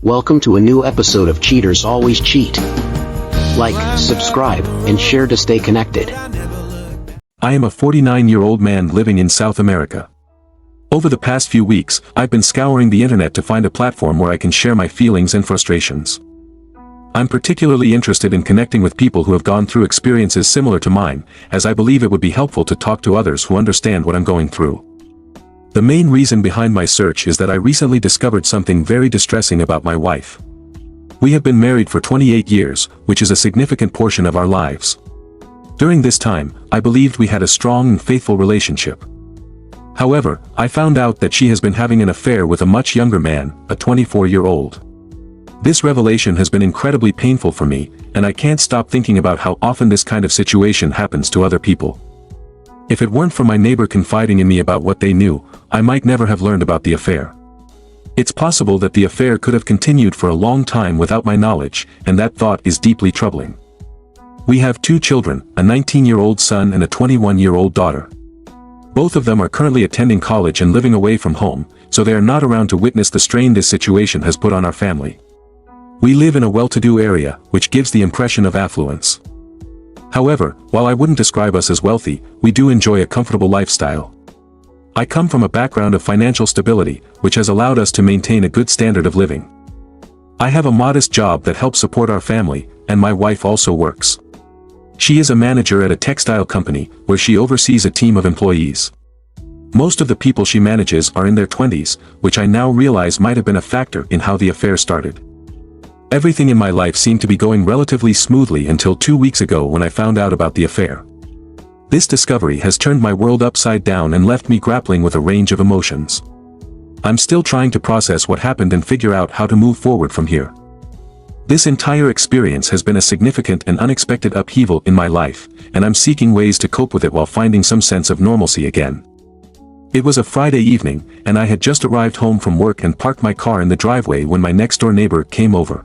Welcome to a new episode of Cheaters Always Cheat. Like, subscribe, and share to stay connected. I am a 49-year-old man living in South America. Over the past few weeks, I've been scouring the internet to find a platform where I can share my feelings and frustrations. I'm particularly interested in connecting with people who have gone through experiences similar to mine, as I believe it would be helpful to talk to others who understand what I'm going through. The main reason behind my search is that I recently discovered something very distressing about my wife. We have been married for 28 years, which is a significant portion of our lives. During this time, I believed we had a strong and faithful relationship. However, I found out that she has been having an affair with a much younger man, a 24-year-old. This revelation has been incredibly painful for me, and I can't stop thinking about how often this kind of situation happens to other people. If it weren't for my neighbor confiding in me about what they knew, I might never have learned about the affair. It's possible that the affair could have continued for a long time without my knowledge, and that thought is deeply troubling. We have two children, a 19-year-old son and a 21-year-old daughter. Both of them are currently attending college and living away from home, so they are not around to witness the strain this situation has put on our family. We live in a well-to-do area, which gives the impression of affluence. However, while I wouldn't describe us as wealthy, we do enjoy a comfortable lifestyle. I come from a background of financial stability, which has allowed us to maintain a good standard of living. I have a modest job that helps support our family, and my wife also works. She is a manager at a textile company, where she oversees a team of employees. Most of the people she manages are in their 20s, which I now realize might have been a factor in how the affair started. Everything in my life seemed to be going relatively smoothly until 2 weeks ago when I found out about the affair. This discovery has turned my world upside down and left me grappling with a range of emotions. I'm still trying to process what happened and figure out how to move forward from here. This entire experience has been a significant and unexpected upheaval in my life, and I'm seeking ways to cope with it while finding some sense of normalcy again. It was a Friday evening, and I had just arrived home from work and parked my car in the driveway when my next-door neighbor came over.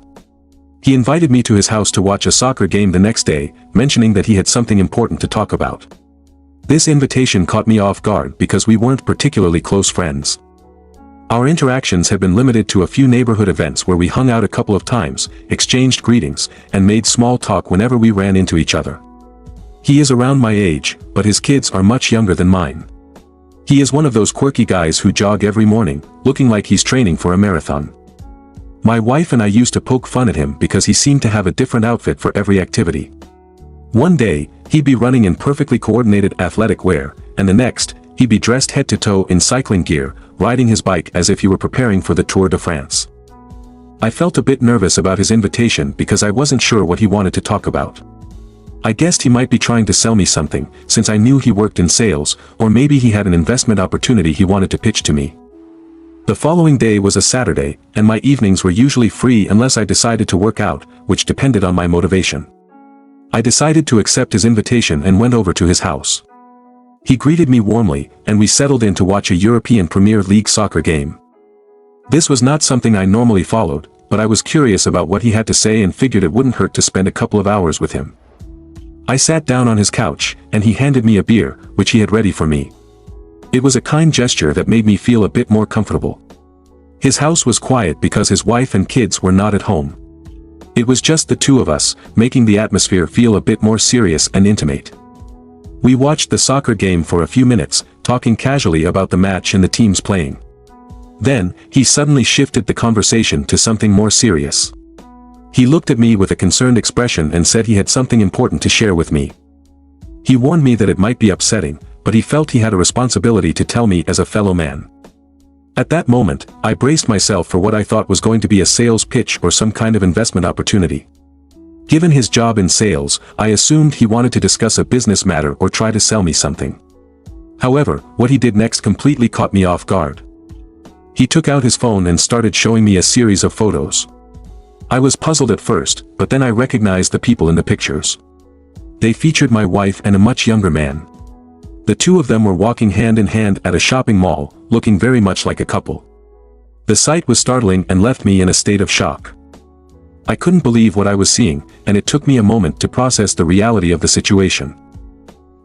He invited me to his house to watch a soccer game the next day, mentioning that he had something important to talk about. This invitation caught me off guard because we weren't particularly close friends. Our interactions had been limited to a few neighborhood events where we hung out a couple of times, exchanged greetings, and made small talk whenever we ran into each other. He is around my age, but his kids are much younger than mine. He is one of those quirky guys who jog every morning, looking like he's training for a marathon. My wife and I used to poke fun at him because he seemed to have a different outfit for every activity. One day, he'd be running in perfectly coordinated athletic wear, and the next, he'd be dressed head to toe in cycling gear, riding his bike as if he were preparing for the Tour de France. I felt a bit nervous about his invitation because I wasn't sure what he wanted to talk about. I guessed he might be trying to sell me something, since I knew he worked in sales, or maybe he had an investment opportunity he wanted to pitch to me. The following day was a Saturday, and my evenings were usually free unless I decided to work out, which depended on my motivation. I decided to accept his invitation and went over to his house. He greeted me warmly, and we settled in to watch a European Premier League soccer game. This was not something I normally followed, but I was curious about what he had to say and figured it wouldn't hurt to spend a couple of hours with him. I sat down on his couch, and he handed me a beer, which he had ready for me. It was a kind gesture that made me feel a bit more comfortable. His house was quiet because his wife and kids were not at home. It was just the two of us, making the atmosphere feel a bit more serious and intimate. We watched the soccer game for a few minutes, talking casually about the match and the teams playing. Then, he suddenly shifted the conversation to something more serious. He looked at me with a concerned expression and said he had something important to share with me. He warned me that it might be upsetting, but he felt he had a responsibility to tell me as a fellow man. At that moment, I braced myself for what I thought was going to be a sales pitch or some kind of investment opportunity. Given his job in sales, I assumed he wanted to discuss a business matter or try to sell me something. However, what he did next completely caught me off guard. He took out his phone and started showing me a series of photos. I was puzzled at first, but then I recognized the people in the pictures. They featured my wife and a much younger man. The two of them were walking hand in hand at a shopping mall, looking very much like a couple. The sight was startling and left me in a state of shock. I couldn't believe what I was seeing, and it took me a moment to process the reality of the situation.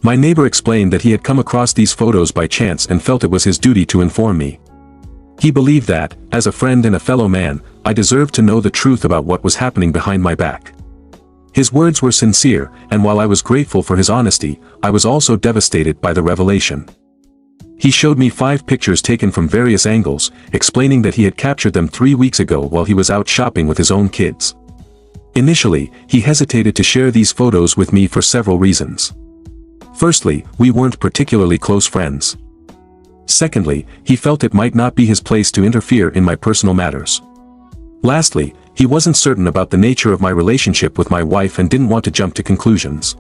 My neighbor explained that he had come across these photos by chance and felt it was his duty to inform me. He believed that, as a friend and a fellow man, I deserved to know the truth about what was happening behind my back. His words were sincere, and while I was grateful for his honesty, I was also devastated by the revelation. He showed me 5 pictures taken from various angles, explaining that he had captured them 3 weeks ago while he was out shopping with his own kids. Initially, he hesitated to share these photos with me for several reasons. Firstly, we weren't particularly close friends. Secondly, he felt it might not be his place to interfere in my personal matters. Lastly, he wasn't certain about the nature of my relationship with my wife and didn't want to jump to conclusions.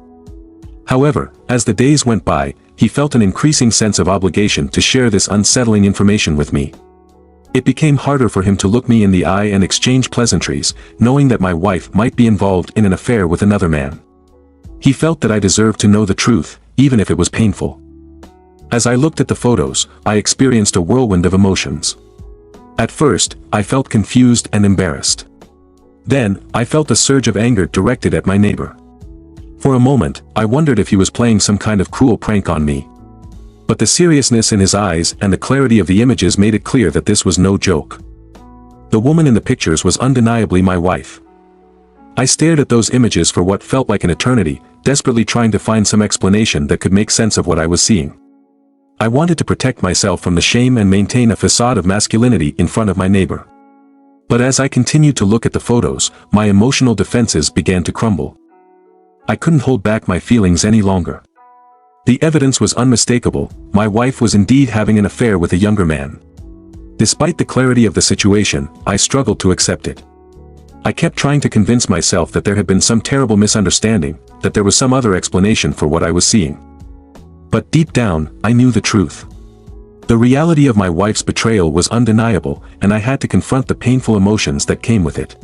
However, as the days went by, he felt an increasing sense of obligation to share this unsettling information with me. It became harder for him to look me in the eye and exchange pleasantries, knowing that my wife might be involved in an affair with another man. He felt that I deserved to know the truth, even if it was painful. As I looked at the photos, I experienced a whirlwind of emotions. At first, I felt confused and embarrassed. Then, I felt a surge of anger directed at my neighbor. For a moment, I wondered if he was playing some kind of cruel prank on me. But the seriousness in his eyes and the clarity of the images made it clear that this was no joke. The woman in the pictures was undeniably my wife. I stared at those images for what felt like an eternity, desperately trying to find some explanation that could make sense of what I was seeing. I wanted to protect myself from the shame and maintain a facade of masculinity in front of my neighbor. But as I continued to look at the photos, my emotional defenses began to crumble. I couldn't hold back my feelings any longer. The evidence was unmistakable, my wife was indeed having an affair with a younger man. Despite the clarity of the situation, I struggled to accept it. I kept trying to convince myself that there had been some terrible misunderstanding, that there was some other explanation for what I was seeing. But deep down, I knew the truth. The reality of my wife's betrayal was undeniable, and I had to confront the painful emotions that came with it.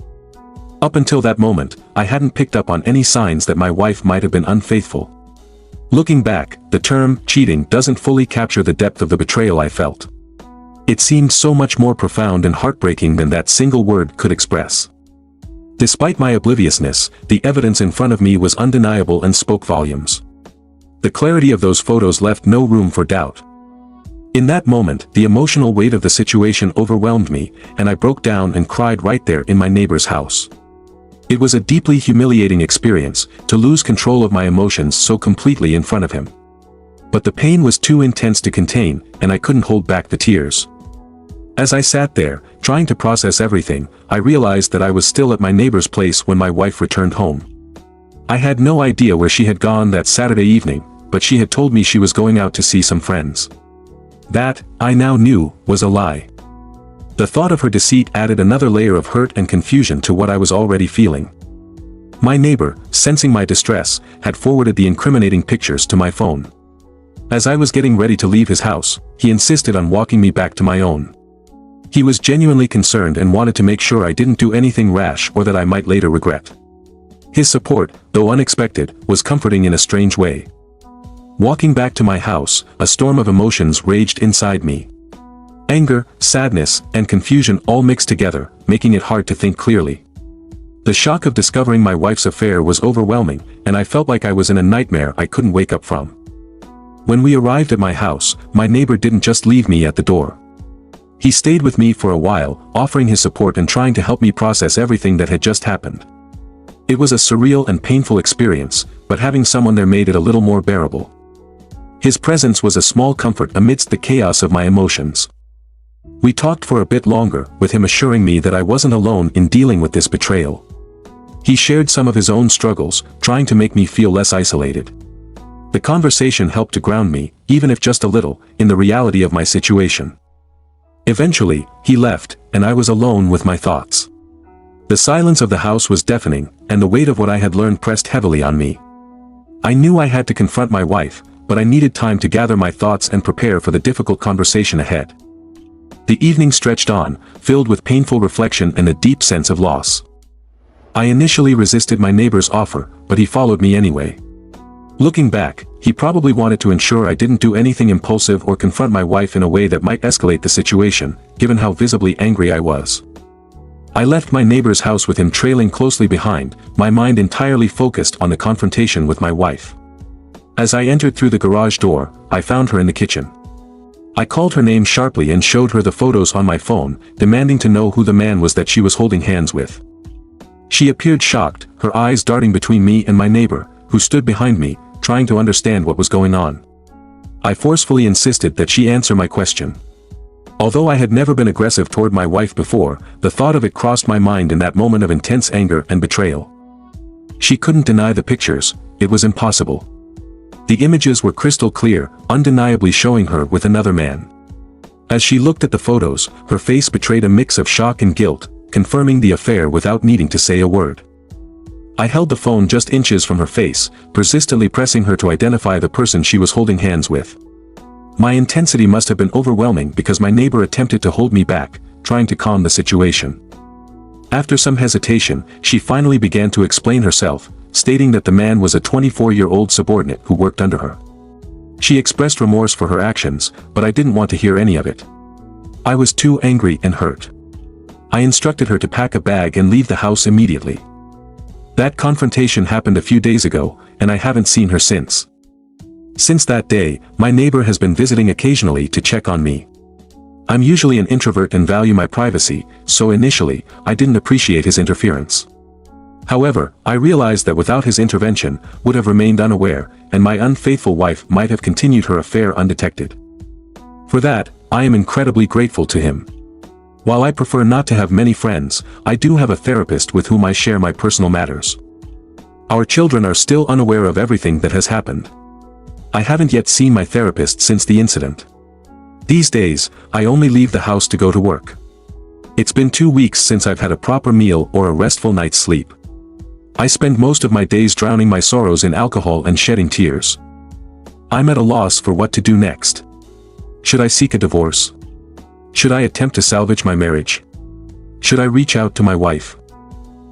Up until that moment, I hadn't picked up on any signs that my wife might have been unfaithful. Looking back, the term cheating doesn't fully capture the depth of the betrayal I felt. It seemed so much more profound and heartbreaking than that single word could express. Despite my obliviousness, the evidence in front of me was undeniable and spoke volumes. The clarity of those photos left no room for doubt. In that moment, the emotional weight of the situation overwhelmed me, and I broke down and cried right there in my neighbor's house. It was a deeply humiliating experience, to lose control of my emotions so completely in front of him. But the pain was too intense to contain, and I couldn't hold back the tears. As I sat there, trying to process everything, I realized that I was still at my neighbor's place when my wife returned home. I had no idea where she had gone that Saturday evening, but she had told me she was going out to see some friends. That, I now knew, was a lie. The thought of her deceit added another layer of hurt and confusion to what I was already feeling. My neighbor, sensing my distress, had forwarded the incriminating pictures to my phone. As I was getting ready to leave his house, he insisted on walking me back to my own. He was genuinely concerned and wanted to make sure I didn't do anything rash or that I might later regret. His support, though unexpected, was comforting in a strange way. Walking back to my house, a storm of emotions raged inside me. Anger, sadness, and confusion all mixed together, making it hard to think clearly. The shock of discovering my wife's affair was overwhelming, and I felt like I was in a nightmare I couldn't wake up from. When we arrived at my house, my neighbor didn't just leave me at the door. He stayed with me for a while, offering his support and trying to help me process everything that had just happened. It was a surreal and painful experience, but having someone there made it a little more bearable. His presence was a small comfort amidst the chaos of my emotions. We talked for a bit longer, with him assuring me that I wasn't alone in dealing with this betrayal. He shared some of his own struggles, trying to make me feel less isolated. The conversation helped to ground me, even if just a little, in the reality of my situation. Eventually, he left, and I was alone with my thoughts. The silence of the house was deafening, and the weight of what I had learned pressed heavily on me. I knew I had to confront my wife, but I needed time to gather my thoughts and prepare for the difficult conversation ahead. The evening stretched on, filled with painful reflection and a deep sense of loss. I initially resisted my neighbor's offer, but he followed me anyway. Looking back, he probably wanted to ensure I didn't do anything impulsive or confront my wife in a way that might escalate the situation, given how visibly angry I was. I left my neighbor's house with him trailing closely behind, my mind entirely focused on the confrontation with my wife. As I entered through the garage door, I found her in the kitchen. I called her name sharply and showed her the photos on my phone, demanding to know who the man was that she was holding hands with. She appeared shocked, her eyes darting between me and my neighbor, who stood behind me, trying to understand what was going on. I forcefully insisted that she answer my question. Although I had never been aggressive toward my wife before, the thought of it crossed my mind in that moment of intense anger and betrayal. She couldn't deny the pictures, it was impossible. The images were crystal clear, undeniably showing her with another man. As she looked at the photos, her face betrayed a mix of shock and guilt, confirming the affair without needing to say a word. I held the phone just inches from her face, persistently pressing her to identify the person she was holding hands with. My intensity must have been overwhelming because my neighbor attempted to hold me back, trying to calm the situation. After some hesitation, she finally began to explain herself, stating that the man was a 24-year-old subordinate who worked under her. She expressed remorse for her actions, but I didn't want to hear any of it. I was too angry and hurt. I instructed her to pack a bag and leave the house immediately. That confrontation happened a few days ago, and I haven't seen her since. Since that day, my neighbor has been visiting occasionally to check on me. I'm usually an introvert and value my privacy, so initially, I didn't appreciate his interference. However, I realized that without his intervention, would have remained unaware, and my unfaithful wife might have continued her affair undetected. For that, I am incredibly grateful to him. While I prefer not to have many friends, I do have a therapist with whom I share my personal matters. Our children are still unaware of everything that has happened. I haven't yet seen my therapist since the incident. These days, I only leave the house to go to work. It's been 2 weeks since I've had a proper meal or a restful night's sleep. I spend most of my days drowning my sorrows in alcohol and shedding tears. I'm at a loss for what to do next. Should I seek a divorce? Should I attempt to salvage my marriage? Should I reach out to my wife?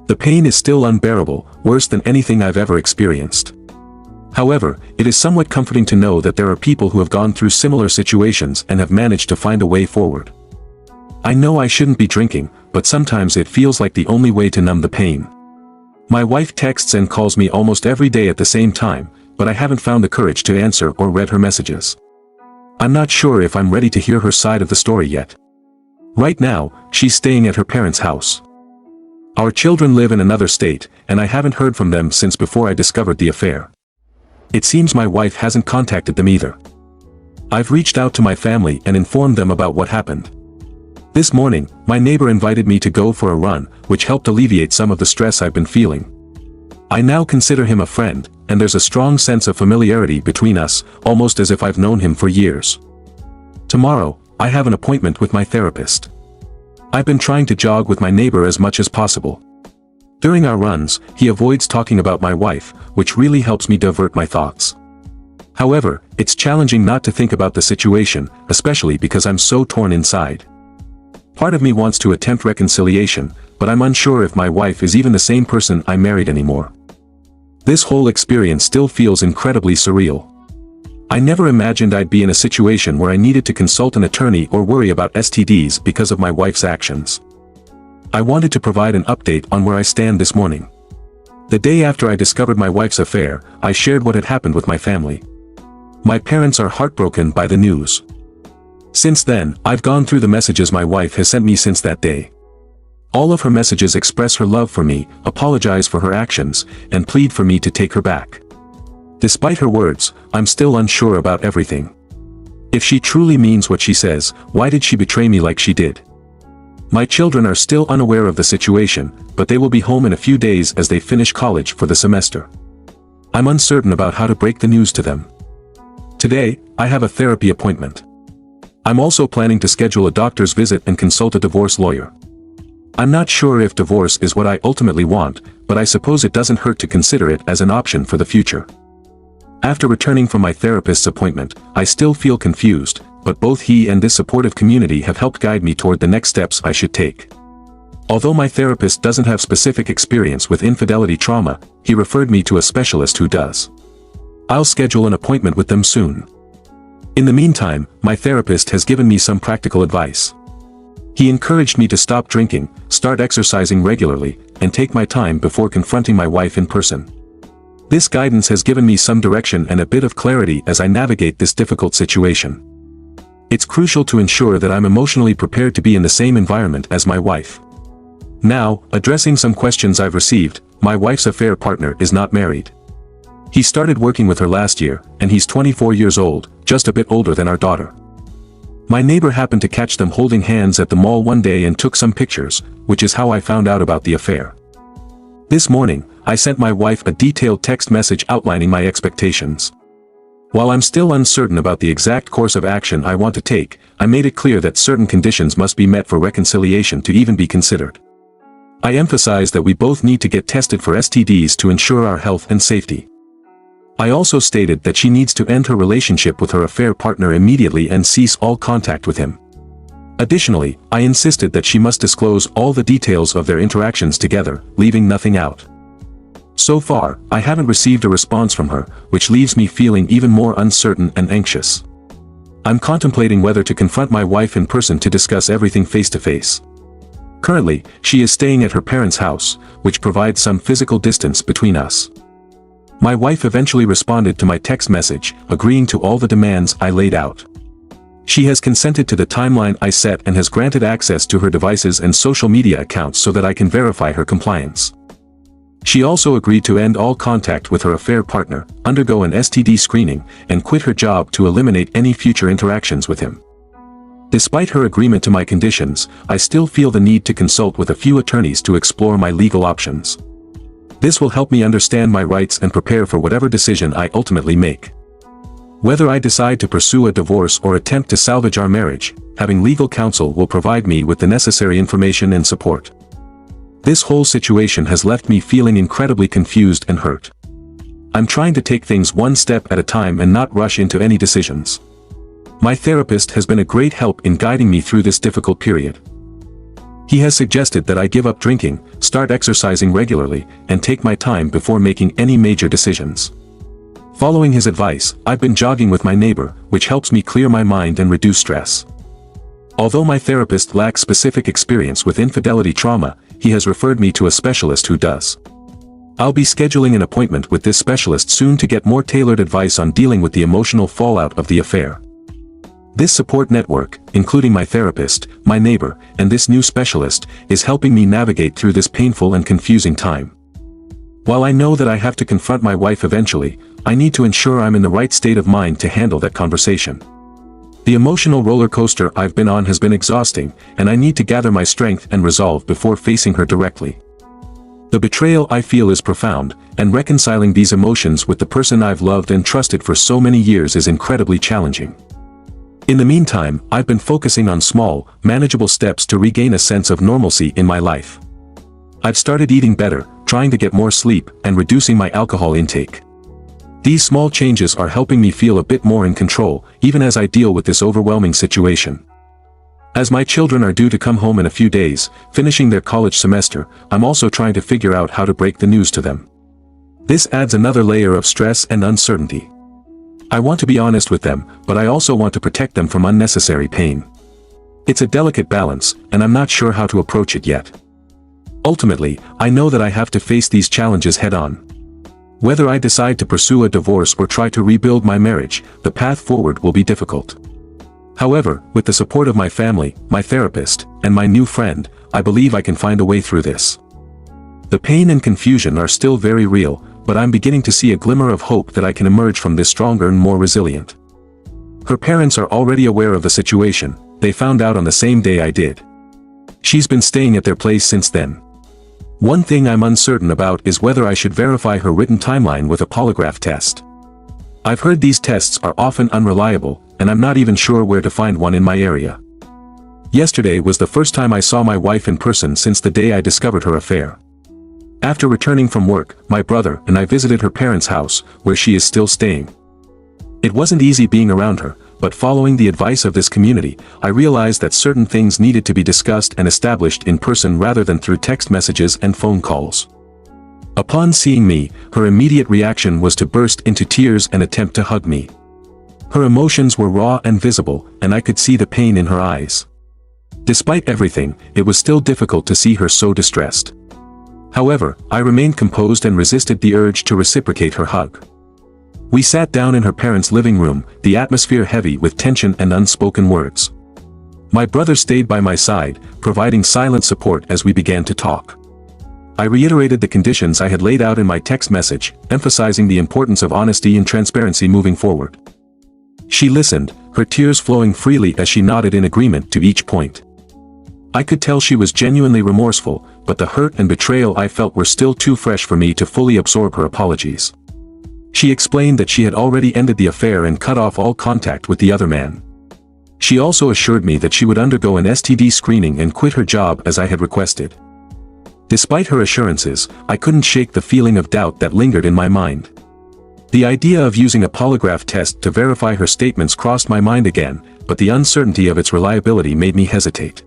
The pain is still unbearable, worse than anything I've ever experienced. However, it is somewhat comforting to know that there are people who have gone through similar situations and have managed to find a way forward. I know I shouldn't be drinking, but sometimes it feels like the only way to numb the pain. My wife texts and calls me almost every day at the same time, but I haven't found the courage to answer or read her messages. I'm not sure if I'm ready to hear her side of the story yet. Right now, she's staying at her parents' house. Our children live in another state, and I haven't heard from them since before I discovered the affair. It seems my wife hasn't contacted them either. I've reached out to my family and informed them about what happened. This morning, my neighbor invited me to go for a run, which helped alleviate some of the stress I've been feeling. I now consider him a friend, and there's a strong sense of familiarity between us, almost as if I've known him for years. Tomorrow, I have an appointment with my therapist. I've been trying to jog with my neighbor as much as possible. During our runs, he avoids talking about my wife, which really helps me divert my thoughts. However, it's challenging not to think about the situation, especially because I'm so torn inside. Part of me wants to attempt reconciliation, but I'm unsure if my wife is even the same person I married anymore. This whole experience still feels incredibly surreal. I never imagined I'd be in a situation where I needed to consult an attorney or worry about STDs because of my wife's actions. I wanted to provide an update on where I stand this morning. The day after I discovered my wife's affair, I shared what had happened with my family. My parents are heartbroken by the news. Since then, I've gone through the messages my wife has sent me since that day. All of her messages express her love for me, apologize for her actions, and plead for me to take her back. Despite her words, I'm still unsure about everything. If she truly means what she says, why did she betray me like she did? My children are still unaware of the situation, but they will be home in a few days as they finish college for the semester. I'm uncertain about how to break the news to them. Today, I have a therapy appointment. I'm also planning to schedule a doctor's visit and consult a divorce lawyer. I'm not sure if divorce is what I ultimately want, but I suppose it doesn't hurt to consider it as an option for the future. After returning from my therapist's appointment, I still feel confused, but both he and this supportive community have helped guide me toward the next steps I should take. Although my therapist doesn't have specific experience with infidelity trauma, he referred me to a specialist who does. I'll schedule an appointment with them soon. In the meantime, my therapist has given me some practical advice. He encouraged me to stop drinking, start exercising regularly, and take my time before confronting my wife in person. This guidance has given me some direction and a bit of clarity as I navigate this difficult situation. It's crucial to ensure that I'm emotionally prepared to be in the same environment as my wife. Now, addressing some questions I've received, my wife's affair partner is not married. He started working with her last year, and he's 24 years old, just a bit older than our daughter. My neighbor happened to catch them holding hands at the mall one day and took some pictures, which is how I found out about the affair. This morning, I sent my wife a detailed text message outlining my expectations. While I'm still uncertain about the exact course of action I want to take, I made it clear that certain conditions must be met for reconciliation to even be considered. I emphasized that we both need to get tested for STDs to ensure our health and safety. I also stated that she needs to end her relationship with her affair partner immediately and cease all contact with him. Additionally, I insisted that she must disclose all the details of their interactions together, leaving nothing out. So far, I haven't received a response from her, which leaves me feeling even more uncertain and anxious. I'm contemplating whether to confront my wife in person to discuss everything face to face. Currently, she is staying at her parents' house, which provides some physical distance between us. My wife eventually responded to my text message, agreeing to all the demands I laid out. She has consented to the timeline I set and has granted access to her devices and social media accounts so that I can verify her compliance. She also agreed to end all contact with her affair partner, undergo an STD screening, and quit her job to eliminate any future interactions with him. Despite her agreement to my conditions, I still feel the need to consult with a few attorneys to explore my legal options. This will help me understand my rights and prepare for whatever decision I ultimately make. Whether I decide to pursue a divorce or attempt to salvage our marriage, having legal counsel will provide me with the necessary information and support. This whole situation has left me feeling incredibly confused and hurt. I'm trying to take things one step at a time and not rush into any decisions. My therapist has been a great help in guiding me through this difficult period. He has suggested that I give up drinking, start exercising regularly, and take my time before making any major decisions. Following his advice, I've been jogging with my neighbor, which helps me clear my mind and reduce stress. Although my therapist lacks specific experience with infidelity trauma, he has referred me to a specialist who does. I'll be scheduling an appointment with this specialist soon to get more tailored advice on dealing with the emotional fallout of the affair. This support network, including my therapist, my neighbor, and this new specialist, is helping me navigate through this painful and confusing time. While I know that I have to confront my wife eventually, I need to ensure I'm in the right state of mind to handle that conversation. The emotional roller coaster I've been on has been exhausting, and I need to gather my strength and resolve before facing her directly. The betrayal I feel is profound, and reconciling these emotions with the person I've loved and trusted for so many years is incredibly challenging. In the meantime, I've been focusing on small, manageable steps to regain a sense of normalcy in my life. I've started eating better, trying to get more sleep, and reducing my alcohol intake. These small changes are helping me feel a bit more in control, even as I deal with this overwhelming situation. As my children are due to come home in a few days, finishing their college semester, I'm also trying to figure out how to break the news to them. This adds another layer of stress and uncertainty. I want to be honest with them, but I also want to protect them from unnecessary pain. It's a delicate balance, and I'm not sure how to approach it yet. Ultimately, I know that I have to face these challenges head-on. Whether I decide to pursue a divorce or try to rebuild my marriage, the path forward will be difficult. However, with the support of my family, my therapist, and my new friend, I believe I can find a way through this. The pain and confusion are still very real, but I'm beginning to see a glimmer of hope that I can emerge from this stronger and more resilient. Her parents are already aware of the situation. They found out on the same day I did. She's been staying at their place since then. One thing I'm uncertain about is whether I should verify her written timeline with a polygraph test. I've heard these tests are often unreliable, and I'm not even sure where to find one in my area. Yesterday was the first time I saw my wife in person since the day I discovered her affair. After returning from work, my brother and I visited her parents' house, where she is still staying. It wasn't easy being around her, but following the advice of this community, I realized that certain things needed to be discussed and established in person rather than through text messages and phone calls. Upon seeing me, her immediate reaction was to burst into tears and attempt to hug me. Her emotions were raw and visible, and I could see the pain in her eyes. Despite everything, it was still difficult to see her so distressed. However, I remained composed and resisted the urge to reciprocate her hug. We sat down in her parents' living room, the atmosphere heavy with tension and unspoken words. My brother stayed by my side, providing silent support as we began to talk. I reiterated the conditions I had laid out in my text message, emphasizing the importance of honesty and transparency moving forward. She listened, her tears flowing freely as she nodded in agreement to each point. I could tell she was genuinely remorseful, but the hurt and betrayal I felt were still too fresh for me to fully absorb her apologies. She explained that she had already ended the affair and cut off all contact with the other man. She also assured me that she would undergo an STD screening and quit her job as I had requested. Despite her assurances, I couldn't shake the feeling of doubt that lingered in my mind. The idea of using a polygraph test to verify her statements crossed my mind again, but the uncertainty of its reliability made me hesitate.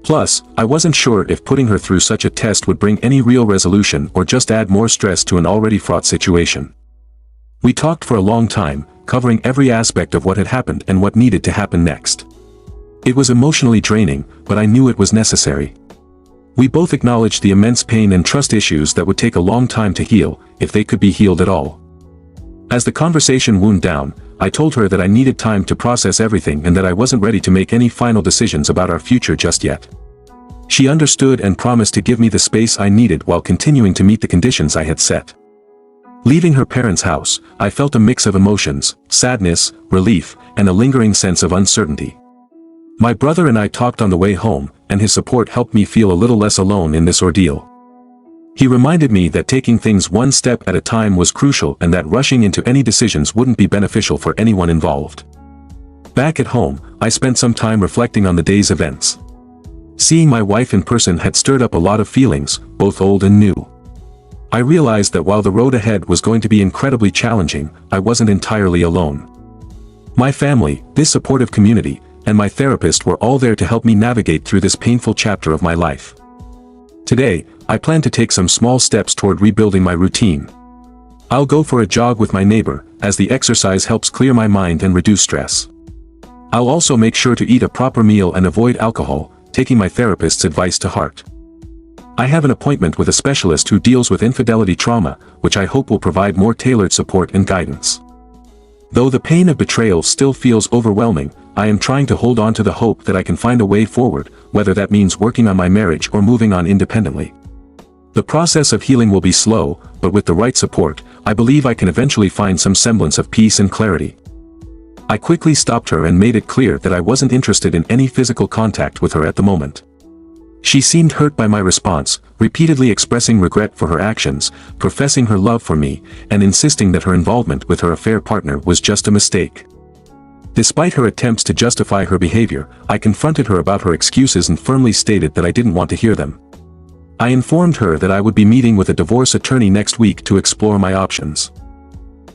Plus, I wasn't sure if putting her through such a test would bring any real resolution or just add more stress to an already fraught situation. We talked for a long time, covering every aspect of what had happened and what needed to happen next. It was emotionally draining, but I knew it was necessary. We both acknowledged the immense pain and trust issues that would take a long time to heal, if they could be healed at all. As the conversation wound down, I told her that I needed time to process everything and that I wasn't ready to make any final decisions about our future just yet. She understood and promised to give me the space I needed while continuing to meet the conditions I had set. Leaving her parents' house, I felt a mix of emotions, sadness, relief, and a lingering sense of uncertainty. My brother and I talked on the way home, and his support helped me feel a little less alone in this ordeal. He reminded me that taking things one step at a time was crucial and that rushing into any decisions wouldn't be beneficial for anyone involved. Back at home, I spent some time reflecting on the day's events. Seeing my wife in person had stirred up a lot of feelings, both old and new. I realized that while the road ahead was going to be incredibly challenging, I wasn't entirely alone. My family, this supportive community, and my therapist were all there to help me navigate through this painful chapter of my life. Today, I plan to take some small steps toward rebuilding my routine. I'll go for a jog with my neighbor, as the exercise helps clear my mind and reduce stress. I'll also make sure to eat a proper meal and avoid alcohol, taking my therapist's advice to heart. I have an appointment with a specialist who deals with infidelity trauma, which I hope will provide more tailored support and guidance. Though the pain of betrayal still feels overwhelming, I am trying to hold on to the hope that I can find a way forward, whether that means working on my marriage or moving on independently. The process of healing will be slow, but with the right support, I believe I can eventually find some semblance of peace and clarity. I quickly stopped her and made it clear that I wasn't interested in any physical contact with her at the moment. She seemed hurt by my response, repeatedly expressing regret for her actions, professing her love for me, and insisting that her involvement with her affair partner was just a mistake. Despite her attempts to justify her behavior, I confronted her about her excuses and firmly stated that I didn't want to hear them. I informed her that I would be meeting with a divorce attorney next week to explore my options.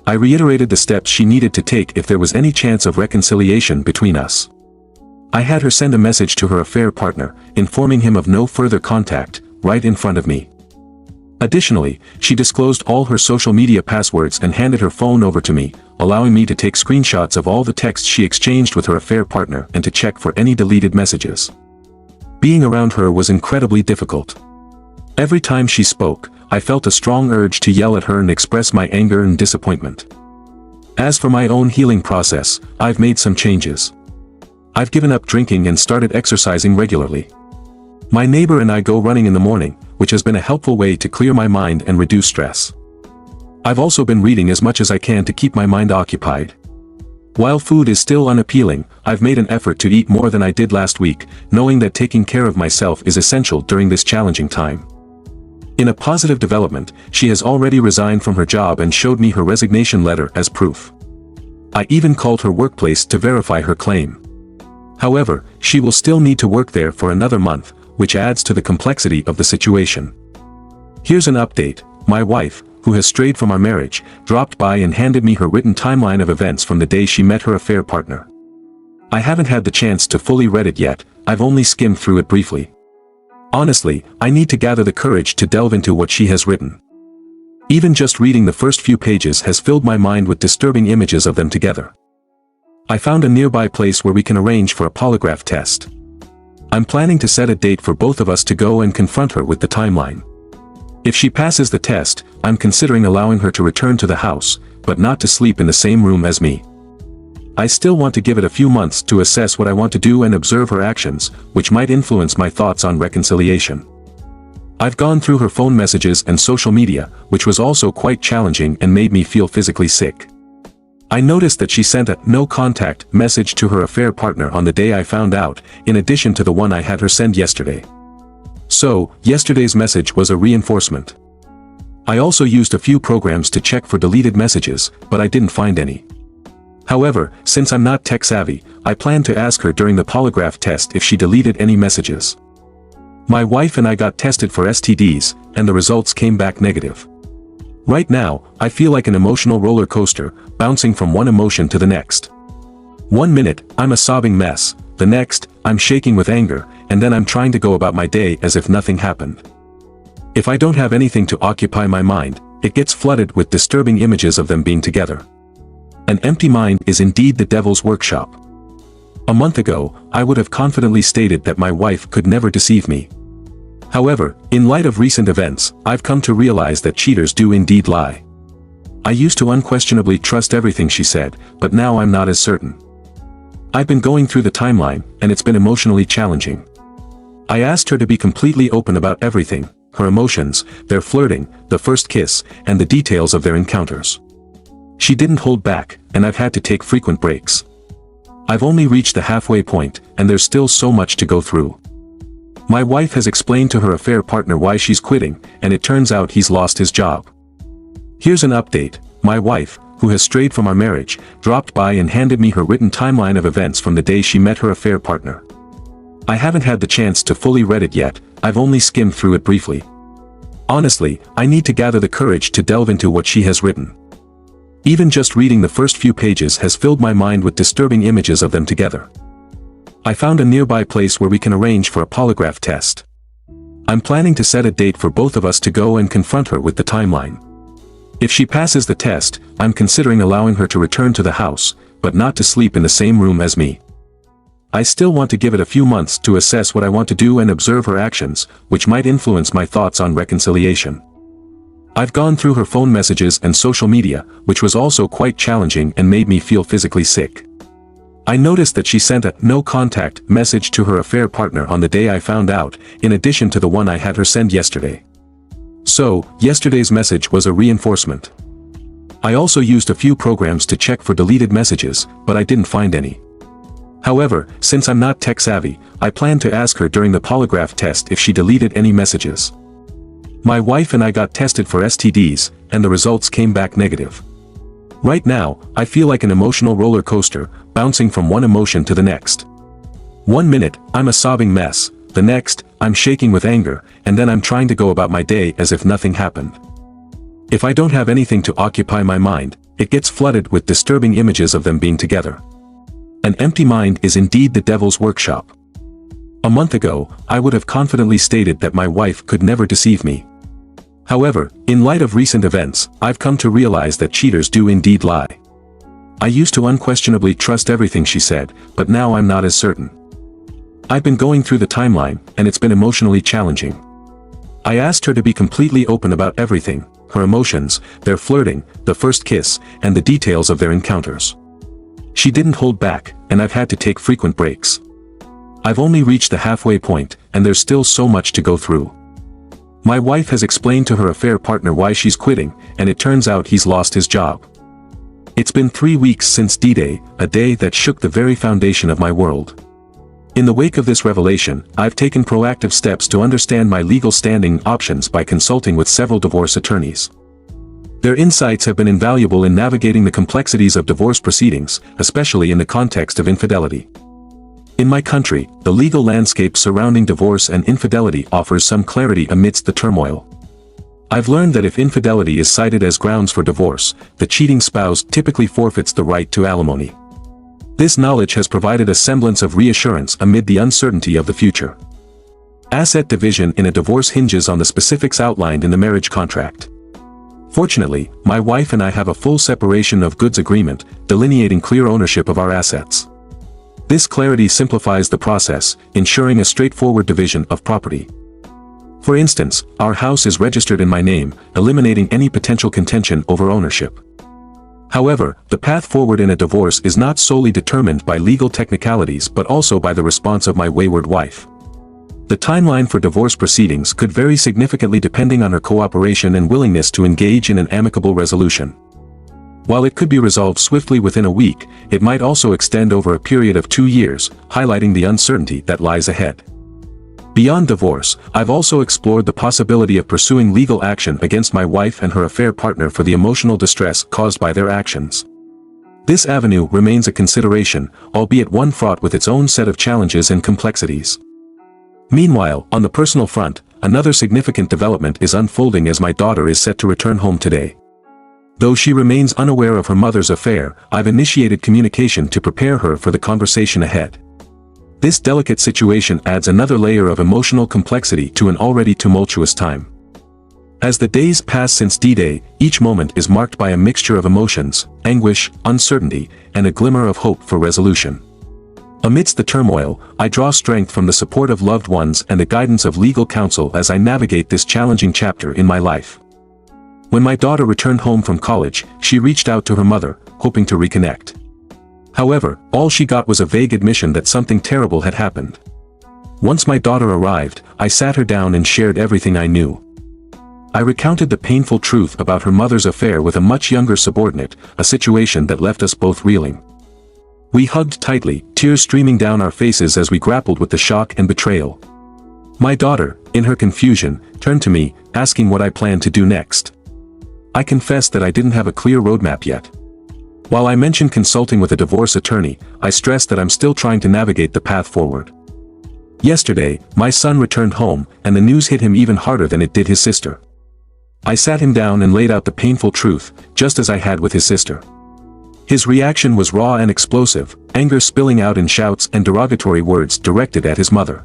I reiterated the steps she needed to take if there was any chance of reconciliation between us. I had her send a message to her affair partner, informing him of no further contact, right in front of me. Additionally, she disclosed all her social media passwords and handed her phone over to me, allowing me to take screenshots of all the texts she exchanged with her affair partner and to check for any deleted messages. Being around her was incredibly difficult. Every time she spoke, I felt a strong urge to yell at her and express my anger and disappointment. As for my own healing process, I've made some changes. I've given up drinking and started exercising regularly. My neighbor and I go running in the morning, which has been a helpful way to clear my mind and reduce stress. I've also been reading as much as I can to keep my mind occupied. While food is still unappealing, I've made an effort to eat more than I did last week, knowing that taking care of myself is essential during this challenging time. In a positive development, she has already resigned from her job and showed me her resignation letter as proof. I even called her workplace to verify her claim. However, she will still need to work there for another month, which adds to the complexity of the situation. Here's an update. My wife, who has strayed from our marriage, dropped by and handed me her written timeline of events from the day she met her affair partner. I haven't had the chance to fully read it yet, I've only skimmed through it briefly. Honestly, I need to gather the courage to delve into what she has written. Even just reading the first few pages has filled my mind with disturbing images of them together. I found a nearby place where we can arrange for a polygraph test. I'm planning to set a date for both of us to go and confront her with the timeline. If she passes the test, I'm considering allowing her to return to the house, but not to sleep in the same room as me. I still want to give it a few months to assess what I want to do and observe her actions, which might influence my thoughts on reconciliation. I've gone through her phone messages and social media, which was also quite challenging and made me feel physically sick. I noticed that she sent a no contact message to her affair partner on the day I found out, in addition to the one I had her send yesterday. So, yesterday's message was a reinforcement. I also used a few programs to check for deleted messages, but I didn't find any. However, since I'm not tech savvy, I plan to ask her during the polygraph test if she deleted any messages. My wife and I got tested for STDs, and the results came back negative. Right now, I feel like an emotional roller coaster, bouncing from one emotion to the next. 1 minute, I'm a sobbing mess, the next, I'm shaking with anger, and then I'm trying to go about my day as if nothing happened. If I don't have anything to occupy my mind, it gets flooded with disturbing images of them being together. An empty mind is indeed the devil's workshop. A month ago, I would have confidently stated that my wife could never deceive me. However, in light of recent events, I've come to realize that cheaters do indeed lie. I used to unquestionably trust everything she said, but now I'm not as certain. I've been going through the timeline, and it's been emotionally challenging. I asked her to be completely open about everything, her emotions, their flirting, the first kiss, and the details of their encounters. She didn't hold back, and I've had to take frequent breaks. I've only reached the halfway point, and there's still so much to go through. My wife has explained to her affair partner why she's quitting, and it turns out he's lost his job. Here's an update. My wife, who has strayed from our marriage, dropped by and handed me her written timeline of events from the day she met her affair partner. I haven't had the chance to fully read it yet, I've only skimmed through it briefly. Honestly, I need to gather the courage to delve into what she has written. Even just reading the first few pages has filled my mind with disturbing images of them together. I found a nearby place where we can arrange for a polygraph test. I'm planning to set a date for both of us to go and confront her with the timeline. If she passes the test, I'm considering allowing her to return to the house, but not to sleep in the same room as me. I still want to give it a few months to assess what I want to do and observe her actions, which might influence my thoughts on reconciliation. I've gone through her phone messages and social media, which was also quite challenging and made me feel physically sick. I noticed that she sent a no contact message to her affair partner on the day I found out, in addition to the one I had her send yesterday. So, yesterday's message was a reinforcement. I also used a few programs to check for deleted messages, but I didn't find any. However, since I'm not tech savvy, I plan to ask her during the polygraph test if she deleted any messages. My wife and I got tested for STDs, and the results came back negative. Right now, I feel like an emotional roller coaster, bouncing from one emotion to the next. 1 minute, I'm a sobbing mess, the next, I'm shaking with anger, and then I'm trying to go about my day as if nothing happened. If I don't have anything to occupy my mind, it gets flooded with disturbing images of them being together. An empty mind is indeed the devil's workshop. A month ago, I would have confidently stated that my wife could never deceive me. However, in light of recent events, I've come to realize that cheaters do indeed lie. I used to unquestionably trust everything she said, but now I'm not as certain. I've been going through the timeline, and it's been emotionally challenging. I asked her to be completely open about everything, her emotions, their flirting, the first kiss, and the details of their encounters. She didn't hold back, and I've had to take frequent breaks. I've only reached the halfway point, and there's still so much to go through. My wife has explained to her affair partner why she's quitting, and it turns out he's lost his job. It's been 3 weeks since D-Day, a day that shook the very foundation of my world. In the wake of this revelation, I've taken proactive steps to understand my legal standing options by consulting with several divorce attorneys. Their insights have been invaluable in navigating the complexities of divorce proceedings, especially in the context of infidelity. In my country, the legal landscape surrounding divorce and infidelity offers some clarity amidst the turmoil. I've learned that if infidelity is cited as grounds for divorce, the cheating spouse typically forfeits the right to alimony. This knowledge has provided a semblance of reassurance amid the uncertainty of the future. Asset division in a divorce hinges on the specifics outlined in the marriage contract. Fortunately, my wife and I have a full separation of goods agreement, delineating clear ownership of our assets. This clarity simplifies the process, ensuring a straightforward division of property. For instance, our house is registered in my name, eliminating any potential contention over ownership. However, the path forward in a divorce is not solely determined by legal technicalities but also by the response of my wayward wife. The timeline for divorce proceedings could vary significantly depending on her cooperation and willingness to engage in an amicable resolution. While it could be resolved swiftly within a week, it might also extend over a period of 2 years, highlighting the uncertainty that lies ahead. Beyond divorce, I've also explored the possibility of pursuing legal action against my wife and her affair partner for the emotional distress caused by their actions. This avenue remains a consideration, albeit one fraught with its own set of challenges and complexities. Meanwhile, on the personal front, another significant development is unfolding as my daughter is set to return home today. Though she remains unaware of her mother's affair, I've initiated communication to prepare her for the conversation ahead. This delicate situation adds another layer of emotional complexity to an already tumultuous time. As the days pass since D-Day, each moment is marked by a mixture of emotions, anguish, uncertainty, and a glimmer of hope for resolution. Amidst the turmoil, I draw strength from the support of loved ones and the guidance of legal counsel as I navigate this challenging chapter in my life. When my daughter returned home from college, she reached out to her mother, hoping to reconnect. However, all she got was a vague admission that something terrible had happened. Once my daughter arrived, I sat her down and shared everything I knew. I recounted the painful truth about her mother's affair with a much younger subordinate, a situation that left us both reeling. We hugged tightly, tears streaming down our faces as we grappled with the shock and betrayal. My daughter, in her confusion, turned to me, asking what I planned to do next. I confessed that I didn't have a clear roadmap yet. While I mentioned consulting with a divorce attorney, I stressed that I'm still trying to navigate the path forward. Yesterday, my son returned home, and the news hit him even harder than it did his sister. I sat him down and laid out the painful truth, just as I had with his sister. His reaction was raw and explosive, anger spilling out in shouts and derogatory words directed at his mother.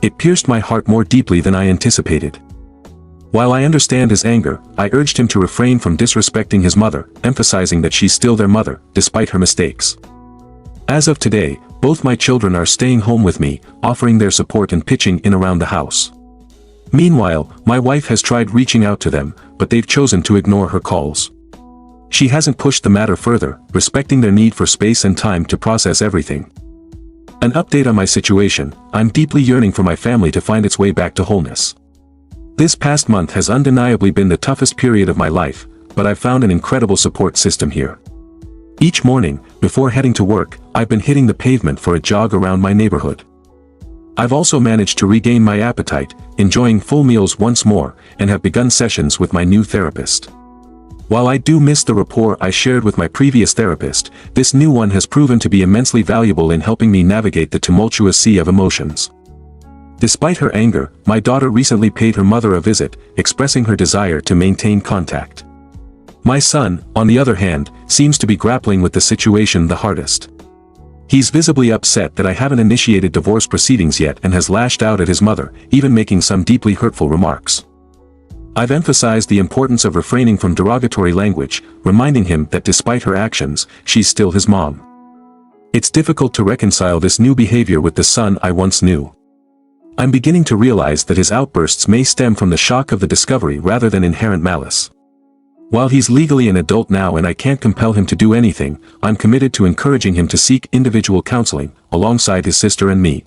It pierced my heart more deeply than I anticipated. While I understand his anger, I urged him to refrain from disrespecting his mother, emphasizing that she's still their mother, despite her mistakes. As of today, both my children are staying home with me, offering their support and pitching in around the house. Meanwhile, my wife has tried reaching out to them, but they've chosen to ignore her calls. She hasn't pushed the matter further, respecting their need for space and time to process everything. An update on my situation: I'm deeply yearning for my family to find its way back to wholeness. This past month has undeniably been the toughest period of my life, but I've found an incredible support system here. Each morning, before heading to work, I've been hitting the pavement for a jog around my neighborhood. I've also managed to regain my appetite, enjoying full meals once more, and have begun sessions with my new therapist. While I do miss the rapport I shared with my previous therapist, this new one has proven to be immensely valuable in helping me navigate the tumultuous sea of emotions. Despite her anger, my daughter recently paid her mother a visit, expressing her desire to maintain contact. My son, on the other hand, seems to be grappling with the situation the hardest. He's visibly upset that I haven't initiated divorce proceedings yet and has lashed out at his mother, even making some deeply hurtful remarks. I've emphasized the importance of refraining from derogatory language, reminding him that despite her actions, she's still his mom. It's difficult to reconcile this new behavior with the son I once knew. I'm beginning to realize that his outbursts may stem from the shock of the discovery rather than inherent malice. While he's legally an adult now and I can't compel him to do anything, I'm committed to encouraging him to seek individual counseling, alongside his sister and me.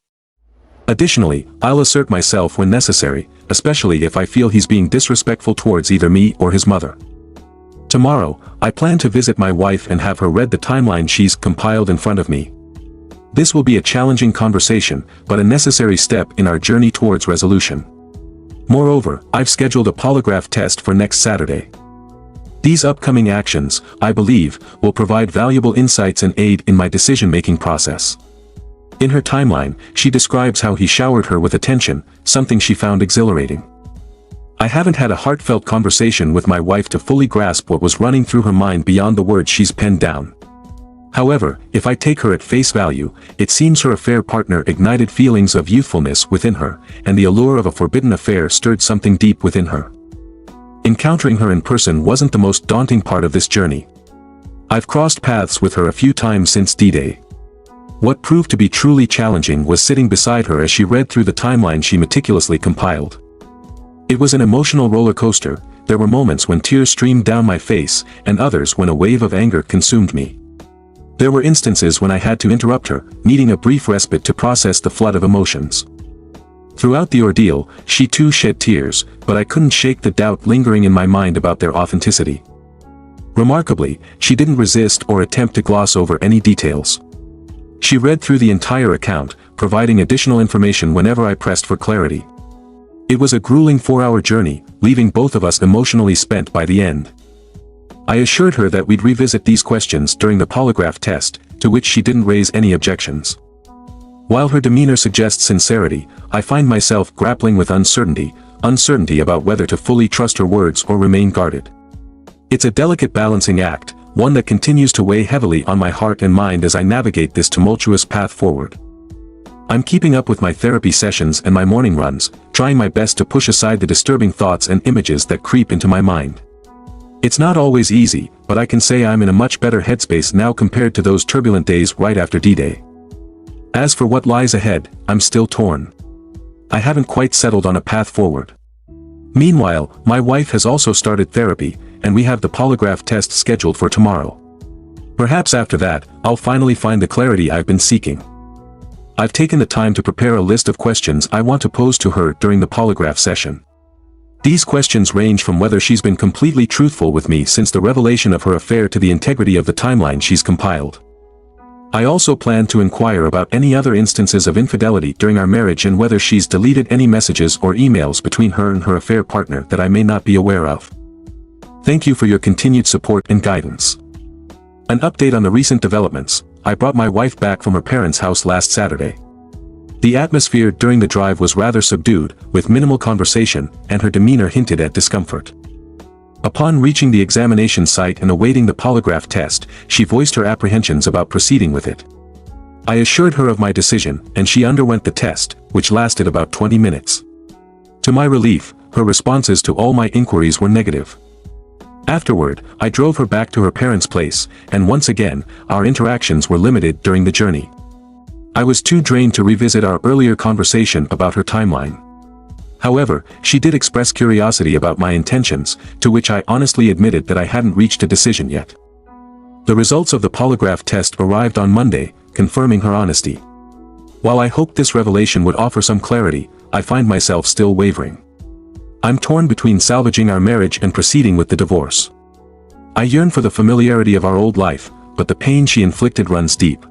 Additionally, I'll assert myself when necessary, especially if I feel he's being disrespectful towards either me or his mother. Tomorrow, I plan to visit my wife and have her read the timeline she's compiled in front of me. This will be a challenging conversation, but a necessary step in our journey towards resolution. Moreover, I've scheduled a polygraph test for next Saturday. These upcoming actions, I believe, will provide valuable insights and aid in my decision-making process. In her timeline, she describes how he showered her with attention, something she found exhilarating. I haven't had a heartfelt conversation with my wife to fully grasp what was running through her mind beyond the words she's penned down. However, if I take her at face value, it seems her affair partner ignited feelings of youthfulness within her, and the allure of a forbidden affair stirred something deep within her. Encountering her in person wasn't the most daunting part of this journey. I've crossed paths with her a few times since D-Day. What proved to be truly challenging was sitting beside her as she read through the timeline she meticulously compiled. It was an emotional roller coaster. There were moments when tears streamed down my face, and others when a wave of anger consumed me. There were instances when I had to interrupt her, needing a brief respite to process the flood of emotions. Throughout the ordeal, she too shed tears, but I couldn't shake the doubt lingering in my mind about their authenticity. Remarkably, she didn't resist or attempt to gloss over any details. She read through the entire account, providing additional information whenever I pressed for clarity. It was a grueling 4-hour journey, leaving both of us emotionally spent by the end. I assured her that we'd revisit these questions during the polygraph test, to which she didn't raise any objections. While her demeanor suggests sincerity, I find myself grappling with uncertainty about whether to fully trust her words or remain guarded. It's a delicate balancing act, one that continues to weigh heavily on my heart and mind as I navigate this tumultuous path forward. I'm keeping up with my therapy sessions and my morning runs, trying my best to push aside the disturbing thoughts and images that creep into my mind. It's not always easy, but I can say I'm in a much better headspace now compared to those turbulent days right after D-Day. As for what lies ahead, I'm still torn. I haven't quite settled on a path forward. Meanwhile, my wife has also started therapy, and we have the polygraph test scheduled for tomorrow. Perhaps after that, I'll finally find the clarity I've been seeking. I've taken the time to prepare a list of questions I want to pose to her during the polygraph session. These questions range from whether she's been completely truthful with me since the revelation of her affair to the integrity of the timeline she's compiled. I also plan to inquire about any other instances of infidelity during our marriage and whether she's deleted any messages or emails between her and her affair partner that I may not be aware of. Thank you for your continued support and guidance. An update on the recent developments. I brought my wife back from her parents' house last Saturday. The atmosphere during the drive was rather subdued, with minimal conversation, and her demeanor hinted at discomfort. Upon reaching the examination site and awaiting the polygraph test, she voiced her apprehensions about proceeding with it. I assured her of my decision, and she underwent the test, which lasted about 20 minutes. To my relief, her responses to all my inquiries were negative. Afterward, I drove her back to her parents' place, and once again, our interactions were limited during the journey. I was too drained to revisit our earlier conversation about her timeline. However, she did express curiosity about my intentions, to which I honestly admitted that I hadn't reached a decision yet. The results of the polygraph test arrived on Monday, confirming her honesty. While I hoped this revelation would offer some clarity, I find myself still wavering. I'm torn between salvaging our marriage and proceeding with the divorce. I yearn for the familiarity of our old life, but the pain she inflicted runs deep.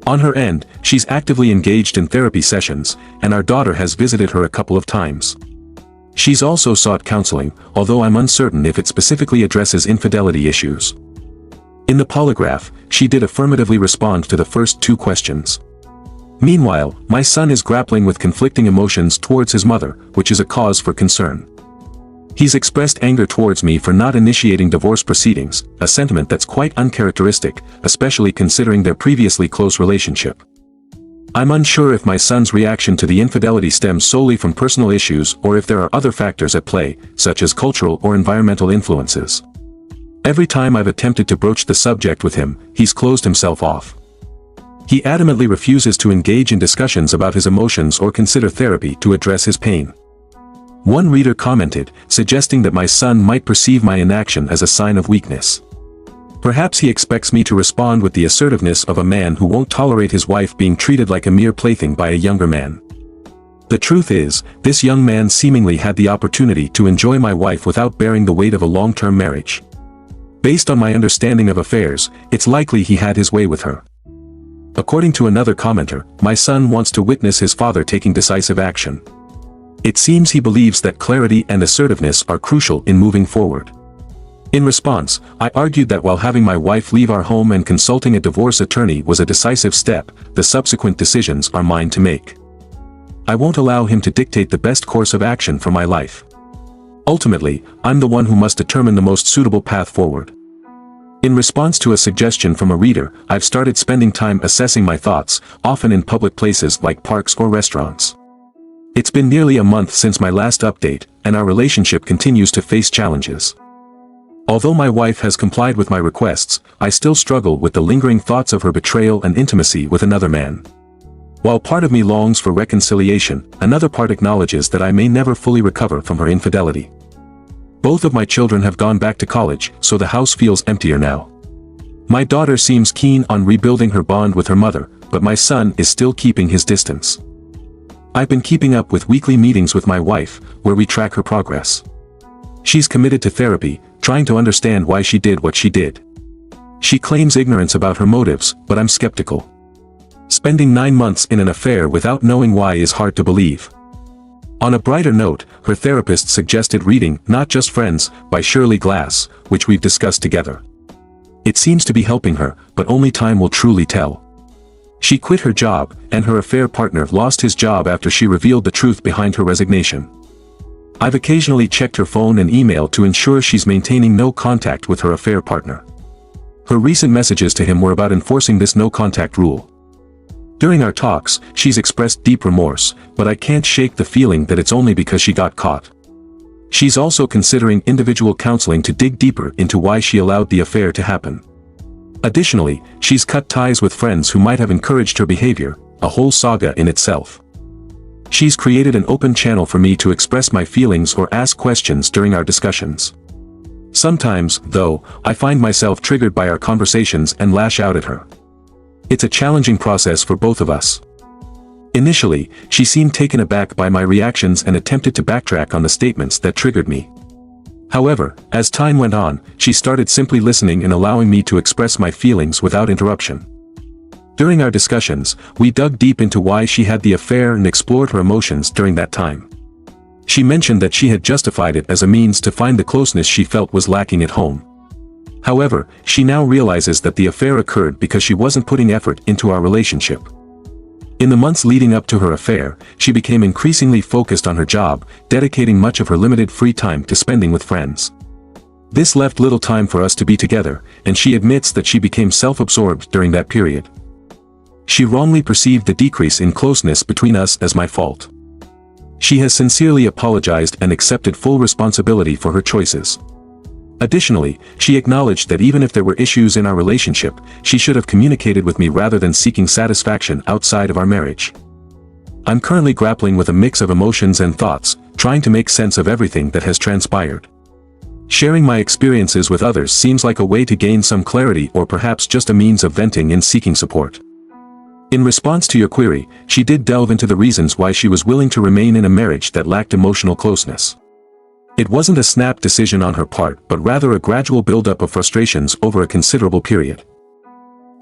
On her end, she's actively engaged in therapy sessions, and our daughter has visited her a couple of times. She's also sought counseling, although I'm uncertain if it specifically addresses infidelity issues. In the polygraph, she did affirmatively respond to the first 2 questions. Meanwhile, my son is grappling with conflicting emotions towards his mother, which is a cause for concern. He's expressed anger towards me for not initiating divorce proceedings, a sentiment that's quite uncharacteristic, especially considering their previously close relationship. I'm unsure if my son's reaction to the infidelity stems solely from personal issues or if there are other factors at play, such as cultural or environmental influences. Every time I've attempted to broach the subject with him, he's closed himself off. He adamantly refuses to engage in discussions about his emotions or consider therapy to address his pain. One reader commented, suggesting that my son might perceive my inaction as a sign of weakness. Perhaps he expects me to respond with the assertiveness of a man who won't tolerate his wife being treated like a mere plaything by a younger man. The truth is, this young man seemingly had the opportunity to enjoy my wife without bearing the weight of a long-term marriage. Based on my understanding of affairs, it's likely he had his way with her. According to another commenter, my son wants to witness his father taking decisive action. It seems he believes that clarity and assertiveness are crucial in moving forward. In response, I argued that while having my wife leave our home and consulting a divorce attorney was a decisive step, the subsequent decisions are mine to make. I won't allow him to dictate the best course of action for my life. Ultimately, I'm the one who must determine the most suitable path forward. In response to a suggestion from a reader, I've started spending time assessing my thoughts, often in public places like parks or restaurants. It's been nearly a month since my last update, and our relationship continues to face challenges. Although my wife has complied with my requests, I still struggle with the lingering thoughts of her betrayal and intimacy with another man. While part of me longs for reconciliation, another part acknowledges that I may never fully recover from her infidelity. Both of my children have gone back to college, so the house feels emptier now. My daughter seems keen on rebuilding her bond with her mother, but my son is still keeping his distance. I've been keeping up with weekly meetings with my wife, where we track her progress. She's committed to therapy, trying to understand why she did what she did. She claims ignorance about her motives, but I'm skeptical. Spending 9 months in an affair without knowing why is hard to believe. On a brighter note, her therapist suggested reading Not Just Friends by Shirley Glass, which we've discussed together. It seems to be helping her, but only time will truly tell. She quit her job, and her affair partner lost his job after she revealed the truth behind her resignation. I've occasionally checked her phone and email to ensure she's maintaining no contact with her affair partner. Her recent messages to him were about enforcing this no-contact rule. During our talks, she's expressed deep remorse, but I can't shake the feeling that it's only because she got caught. She's also considering individual counseling to dig deeper into why she allowed the affair to happen. Additionally, she's cut ties with friends who might have encouraged her behavior, a whole saga in itself. She's created an open channel for me to express my feelings or ask questions during our discussions. Sometimes, though, I find myself triggered by our conversations and lash out at her. It's a challenging process for both of us. Initially, she seemed taken aback by my reactions and attempted to backtrack on the statements that triggered me. However, as time went on, she started simply listening and allowing me to express my feelings without interruption. During our discussions, we dug deep into why she had the affair and explored her emotions during that time. She mentioned that she had justified it as a means to find the closeness she felt was lacking at home. However, she now realizes that the affair occurred because she wasn't putting effort into our relationship. In the months leading up to her affair, she became increasingly focused on her job, dedicating much of her limited free time to spending with friends. This left little time for us to be together, and she admits that she became self-absorbed during that period. She wrongly perceived the decrease in closeness between us as my fault. She has sincerely apologized and accepted full responsibility for her choices. Additionally, she acknowledged that even if there were issues in our relationship, she should have communicated with me rather than seeking satisfaction outside of our marriage. I'm currently grappling with a mix of emotions and thoughts, trying to make sense of everything that has transpired. Sharing my experiences with others seems like a way to gain some clarity or perhaps just a means of venting and seeking support. In response to your query, she did delve into the reasons why she was willing to remain in a marriage that lacked emotional closeness. It wasn't a snap decision on her part, but rather a gradual buildup of frustrations over a considerable period.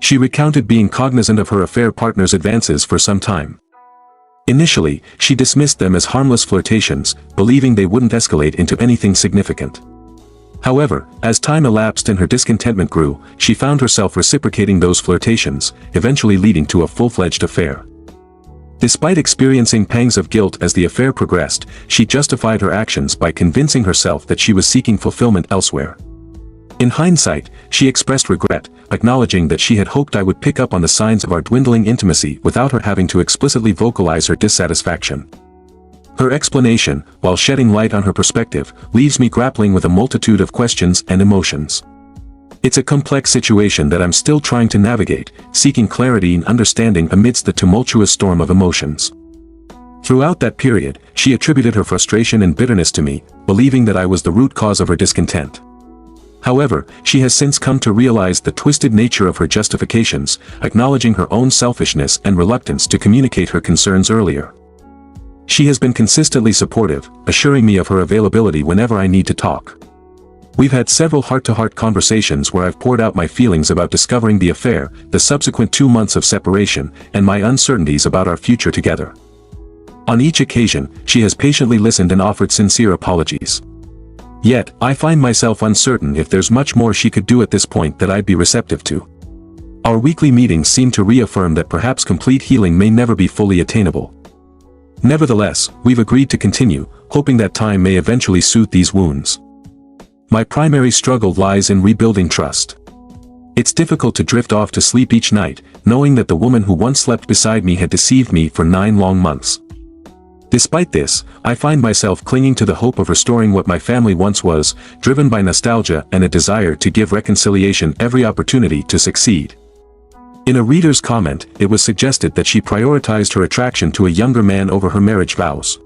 She recounted being cognizant of her affair partner's advances for some time. Initially, she dismissed them as harmless flirtations, believing they wouldn't escalate into anything significant. However, as time elapsed and her discontentment grew, she found herself reciprocating those flirtations, eventually leading to a full-fledged affair. Despite experiencing pangs of guilt as the affair progressed, she justified her actions by convincing herself that she was seeking fulfillment elsewhere. In hindsight, she expressed regret, acknowledging that she had hoped I would pick up on the signs of our dwindling intimacy without her having to explicitly vocalize her dissatisfaction. Her explanation, while shedding light on her perspective, leaves me grappling with a multitude of questions and emotions. It's a complex situation that I'm still trying to navigate, seeking clarity and understanding amidst the tumultuous storm of emotions. Throughout that period, she attributed her frustration and bitterness to me, believing that I was the root cause of her discontent. However, she has since come to realize the twisted nature of her justifications, acknowledging her own selfishness and reluctance to communicate her concerns earlier. She has been consistently supportive, assuring me of her availability whenever I need to talk. We've had several heart-to-heart conversations where I've poured out my feelings about discovering the affair, the subsequent 2 months of separation, and my uncertainties about our future together. On each occasion, she has patiently listened and offered sincere apologies. Yet, I find myself uncertain if there's much more she could do at this point that I'd be receptive to. Our weekly meetings seem to reaffirm that perhaps complete healing may never be fully attainable. Nevertheless, we've agreed to continue, hoping that time may eventually soothe these wounds. My primary struggle lies in rebuilding trust. It's difficult to drift off to sleep each night, knowing that the woman who once slept beside me had deceived me for 9 long months. Despite this, I find myself clinging to the hope of restoring what my family once was, driven by nostalgia and a desire to give reconciliation every opportunity to succeed. In a reader's comment, it was suggested that she prioritized her attraction to a younger man over her marriage vows.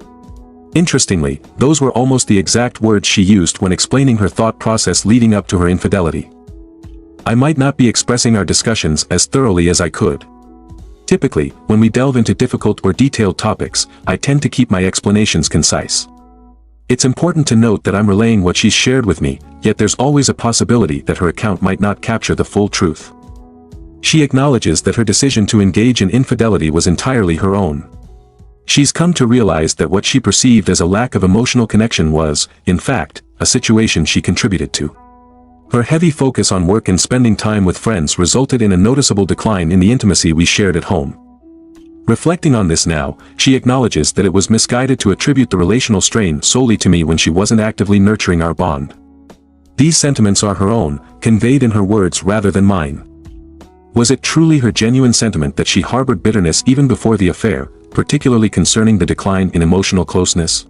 Interestingly, those were almost the exact words she used when explaining her thought process leading up to her infidelity. I might not be expressing our discussions as thoroughly as I could. Typically, when we delve into difficult or detailed topics, I tend to keep my explanations concise. It's important to note that I'm relaying what she's shared with me, yet there's always a possibility that her account might not capture the full truth. She acknowledges that her decision to engage in infidelity was entirely her own. She's come to realize that what she perceived as a lack of emotional connection was, in fact, a situation she contributed to. Her heavy focus on work and spending time with friends resulted in a noticeable decline in the intimacy we shared at home. Reflecting on this now, she acknowledges that it was misguided to attribute the relational strain solely to me when she wasn't actively nurturing our bond. These sentiments are her own, conveyed in her words rather than mine. Was it truly her genuine sentiment that she harbored bitterness even before the affair, particularly concerning the decline in emotional closeness?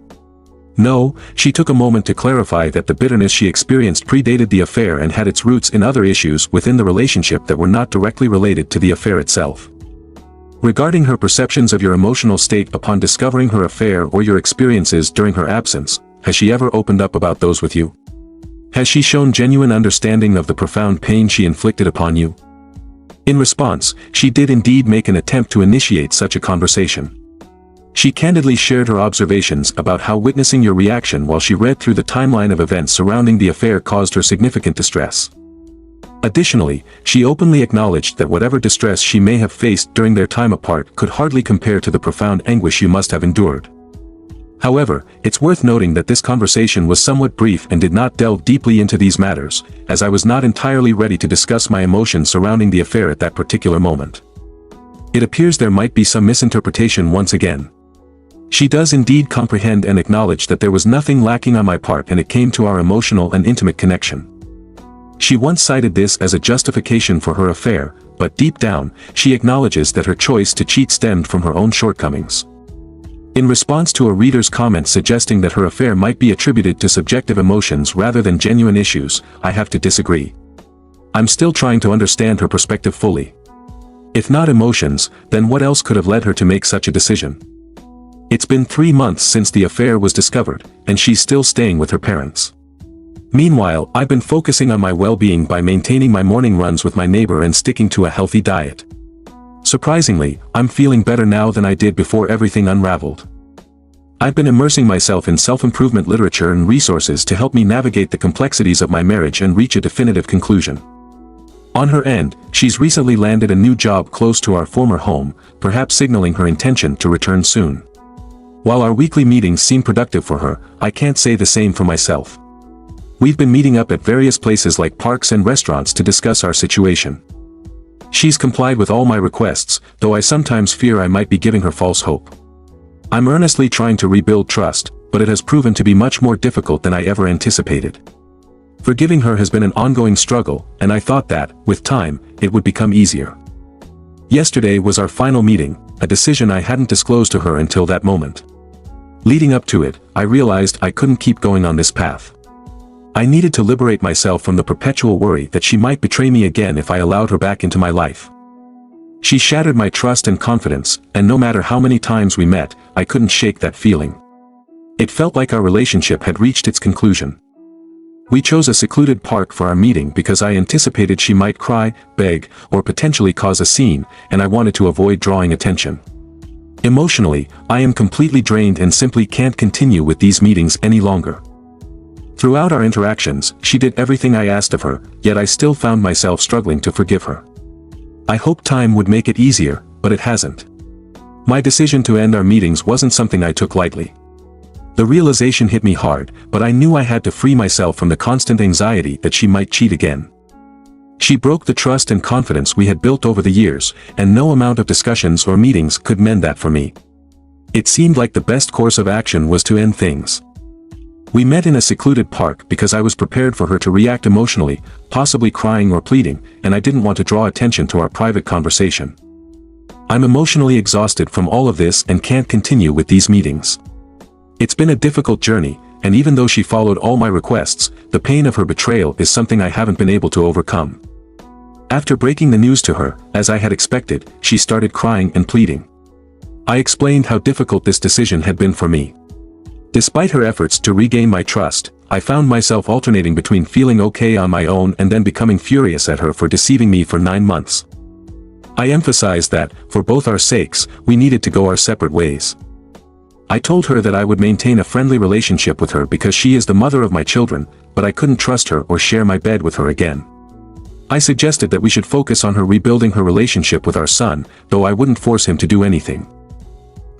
No, she took a moment to clarify that the bitterness she experienced predated the affair and had its roots in other issues within the relationship that were not directly related to the affair itself. Regarding her perceptions of your emotional state upon discovering her affair or your experiences during her absence, has she ever opened up about those with you? Has she shown genuine understanding of the profound pain she inflicted upon you? In response, she did indeed make an attempt to initiate such a conversation. She candidly shared her observations about how witnessing your reaction while she read through the timeline of events surrounding the affair caused her significant distress. Additionally, she openly acknowledged that whatever distress she may have faced during their time apart could hardly compare to the profound anguish you must have endured. However, it's worth noting that this conversation was somewhat brief and did not delve deeply into these matters, as I was not entirely ready to discuss my emotions surrounding the affair at that particular moment. It appears there might be some misinterpretation once again. She does indeed comprehend and acknowledge that there was nothing lacking on my part and it came to our emotional and intimate connection. She once cited this as a justification for her affair, but deep down, she acknowledges that her choice to cheat stemmed from her own shortcomings. In response to a reader's comment suggesting that her affair might be attributed to subjective emotions rather than genuine issues, I have to disagree. I'm still trying to understand her perspective fully. If not emotions, then what else could have led her to make such a decision? It's been 3 months since the affair was discovered, and she's still staying with her parents. Meanwhile, I've been focusing on my well-being by maintaining my morning runs with my neighbor and sticking to a healthy diet. Surprisingly, I'm feeling better now than I did before everything unraveled. I've been immersing myself in self-improvement literature and resources to help me navigate the complexities of my marriage and reach a definitive conclusion. On her end, she's recently landed a new job close to our former home, perhaps signaling her intention to return soon. While our weekly meetings seem productive for her, I can't say the same for myself. We've been meeting up at various places like parks and restaurants to discuss our situation. She's complied with all my requests, though I sometimes fear I might be giving her false hope. I'm earnestly trying to rebuild trust, but it has proven to be much more difficult than I ever anticipated. Forgiving her has been an ongoing struggle, and I thought that, with time, it would become easier. Yesterday was our final meeting, a decision I hadn't disclosed to her until that moment. Leading up to it, I realized I couldn't keep going on this path. I needed to liberate myself from the perpetual worry that she might betray me again if I allowed her back into my life. She shattered my trust and confidence, and no matter how many times we met, I couldn't shake that feeling. It felt like our relationship had reached its conclusion. We chose a secluded park for our meeting because I anticipated she might cry, beg, or potentially cause a scene, and I wanted to avoid drawing attention. Emotionally, I am completely drained and simply can't continue with these meetings any longer. Throughout our interactions, she did everything I asked of her, yet I still found myself struggling to forgive her. I hoped time would make it easier, but it hasn't. My decision to end our meetings wasn't something I took lightly. The realization hit me hard, but I knew I had to free myself from the constant anxiety that she might cheat again. She broke the trust and confidence we had built over the years, and no amount of discussions or meetings could mend that for me. It seemed like the best course of action was to end things. We met in a secluded park because I was prepared for her to react emotionally, possibly crying or pleading, and I didn't want to draw attention to our private conversation. I'm emotionally exhausted from all of this and can't continue with these meetings. It's been a difficult journey, and even though she followed all my requests, the pain of her betrayal is something I haven't been able to overcome. After breaking the news to her, as I had expected, she started crying and pleading. I explained how difficult this decision had been for me. Despite her efforts to regain my trust, I found myself alternating between feeling okay on my own and then becoming furious at her for deceiving me for 9 months. I emphasized that, for both our sakes, we needed to go our separate ways. I told her that I would maintain a friendly relationship with her because she is the mother of my children, but I couldn't trust her or share my bed with her again. I suggested that we should focus on her rebuilding her relationship with our son, though I wouldn't force him to do anything.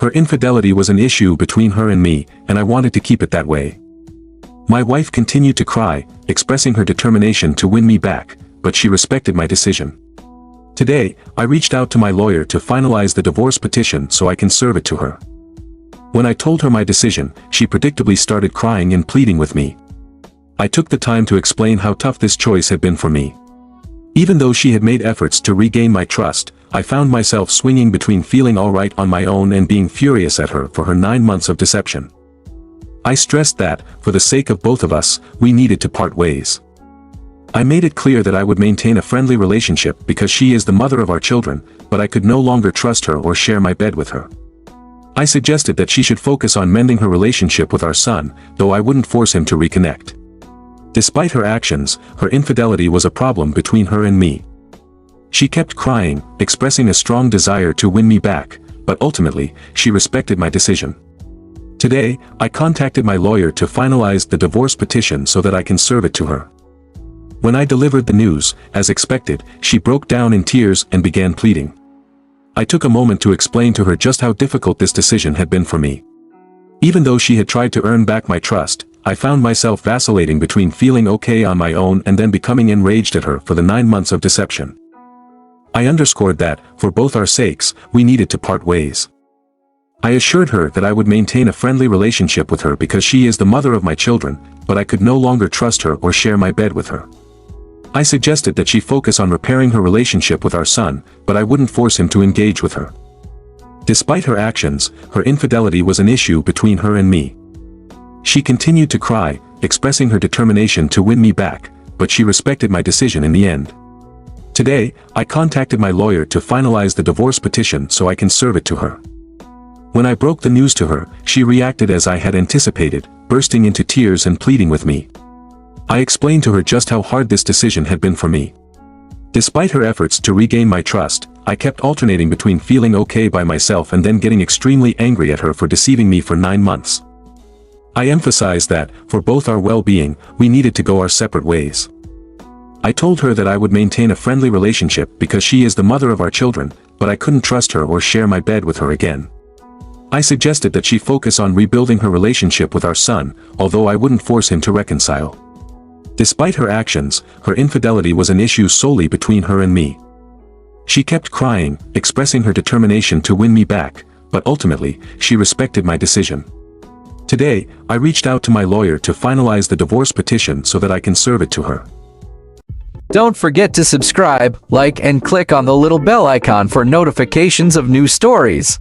Her infidelity was an issue between her and me, and I wanted to keep it that way. My wife continued to cry, expressing her determination to win me back, but she respected my decision. Today, I reached out to my lawyer to finalize the divorce petition so I can serve it to her. When I told her my decision, she predictably started crying and pleading with me. I took the time to explain how tough this choice had been for me. Even though she had made efforts to regain my trust, I found myself swinging between feeling alright on my own and being furious at her for her 9 months of deception. I stressed that, for the sake of both of us, we needed to part ways. I made it clear that I would maintain a friendly relationship because she is the mother of our children, but I could no longer trust her or share my bed with her. I suggested that she should focus on mending her relationship with our son, though I wouldn't force him to reconnect. Despite her actions, her infidelity was a problem between her and me. She kept crying, expressing a strong desire to win me back, but ultimately, she respected my decision. Today, I contacted my lawyer to finalize the divorce petition so that I can serve it to her. When I delivered the news, as expected, she broke down in tears and began pleading. I took a moment to explain to her just how difficult this decision had been for me. Even though she had tried to earn back my trust, I found myself vacillating between feeling okay on my own and then becoming enraged at her for the 9 months of deception. I underscored that, for both our sakes, we needed to part ways. I assured her that I would maintain a friendly relationship with her because she is the mother of my children, but I could no longer trust her or share my bed with her. I suggested that she focus on repairing her relationship with our son, but I wouldn't force him to engage with her. Despite her actions, her infidelity was an issue between her and me. She continued to cry, expressing her determination to win me back, but she respected my decision in the end. Today, I contacted my lawyer to finalize the divorce petition so I can serve it to her. When I broke the news to her, she reacted as I had anticipated, bursting into tears and pleading with me. I explained to her just how hard this decision had been for me. Despite her efforts to regain my trust, I kept alternating between feeling okay by myself and then getting extremely angry at her for deceiving me for 9 months. I emphasized that, for both our well-being, we needed to go our separate ways. I told her that I would maintain a friendly relationship because she is the mother of our children, but I couldn't trust her or share my bed with her again. I suggested that she focus on rebuilding her relationship with our son, although I wouldn't force him to reconcile. Despite her actions, her infidelity was an issue solely between her and me. She kept crying, expressing her determination to win me back, but ultimately, she respected my decision. Today, I reached out to my lawyer to finalize the divorce petition so that I can serve it to her. Don't forget to subscribe, like, and click on the little bell icon for notifications of new stories.